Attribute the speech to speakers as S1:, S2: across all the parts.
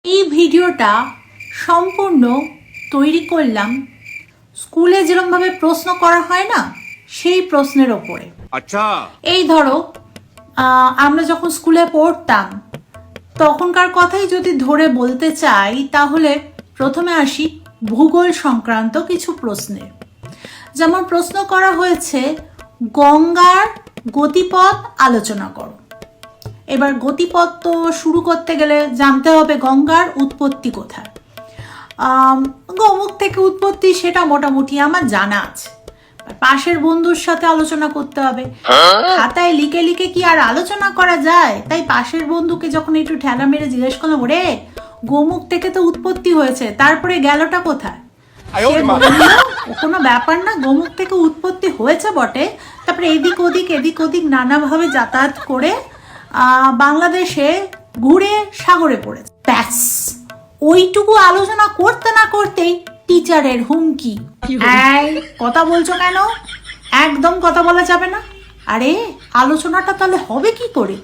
S1: এই ভিডিওটা সম্পূর্ণ তৈরি করলাম স্কুলে যেরকমভাবে প্রশ্ন করা হয় না সেই প্রশ্নের ওপরে। আচ্ছা, এই ধরো আমরা যখন স্কুলে পড়তাম তখনকার কথাই যদি ধরে বলতে চাই তাহলে প্রথমে আসি ভূগোল সংক্রান্ত কিছু প্রশ্নের। যেমন প্রশ্ন করা হয়েছে গঙ্গার গতিপথ আলোচনা করো। এবার গতিপথ তো শুরু করতে গেলে জানতে হবে গঙ্গার উৎপত্তি কোথায়। গোমুখ থেকে উৎপত্তি সেটা মোটামুটি আমার জানা আছে, পাশের বন্ধুর সাথে আলোচনা করতে হবে। খাতায় লিখে লিখে কি আর আলোচনা করা যায়? তাই পাশের বন্ধুকে যখন একটু ঠেলা মেরে জিজ্ঞেস করলাম, ওরে গোমুখ থেকে তো উৎপত্তি হয়েছে, তারপরে গেলটা কোথায়? সে বলল কোনো ব্যাপার না, গোমুখ থেকে উৎপত্তি হয়েছে বটে, তারপরে এদিক ওদিক নানাভাবে যাতায়াত করে বাংলাদেশে ঘুরে সাগরে পড়েছে। ব্যাস ওইটুকু আলোচনা করতে না করতেই টিচারের হুমকি, এই কথা বলছো কেন? একদম কথা বলা যাবে না। আরে আলোচনাটা তাহলে হবে কি করে?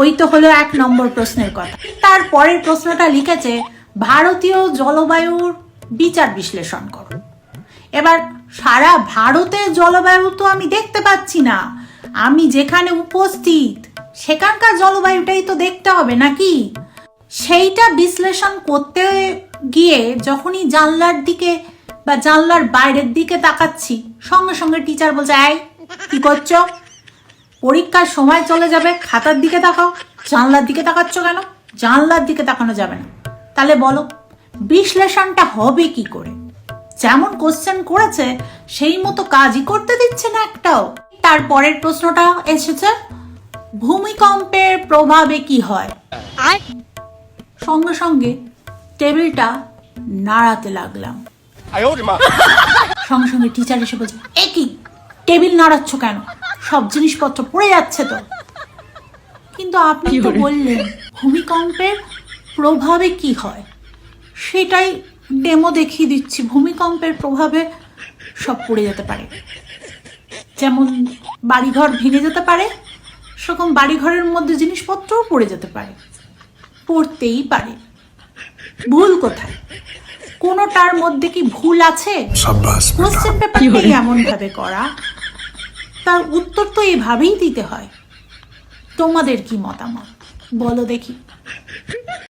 S1: ওই তো হলো 1 নম্বর প্রশ্নের কথা। তারপরের প্রশ্নটা লিখেছে ভারতীয় জলবায়ুর বিচার বিশ্লেষণ করো। এবার সারা ভারতের জলবায়ু তো আমি দেখতে পাচ্ছি না, আমি যেখানে উপস্থিত সেখানকার জলবায়ুটাই তো দেখতে হবে নাকি? সেইটা বিশ্লেষণ করতে গিয়ে যখনই জানলার দিকে বা জানলার বাইরের দিকে তাকাচ্ছি সঙ্গে সঙ্গে টিচার বলছে, এই কি করছো? পরীক্ষার সময় চলে যাবে, খাতার দিকে তাকাও, জানলার দিকে তাকাচ্ছ কেন? জানলার দিকে তাকানো যাবে না। তাহলে বলো বিশ্লেষণটা হবে কি করে? যেমন কোশ্চেন করেছে সেই মতো কাজই করতে দিচ্ছে না একটাও। তারপরের প্রশ্নটা এসেছে ভূমিকম্পের প্রভাবে কি হয়। সঙ্গে সঙ্গে টেবিলটা নাড়াতে লাগলাম। সঙ্গে সঙ্গে টিচার এসে বলছে, এ কি টেবিল নাড়াচ্ছ কেন? সব জিনিসপত্র পড়ে যাচ্ছে তো। কিন্তু আপনি তো বললেন ভূমিকম্পের প্রভাবে কি হয়, সেটাই ডেমো দেখিয়ে দিচ্ছি। ভূমিকম্পের প্রভাবে সব পড়ে যেতে পারে, যেমন বাড়িঘর ভেঙে যেতে পারে, সেরকম বাড়িঘরের মধ্যে জিনিসপত্রও পড়ে যেতে পারে, পড়তেই পারে। ভুল কোথায়? কোনোটার মধ্যে কি ভুল আছে? কোশ্চেন পেপারটাই এমন ভাবে করা, তার উত্তর তো এভাবেই দিতে হয়। তোমাদের কি মতামত বলো দেখি।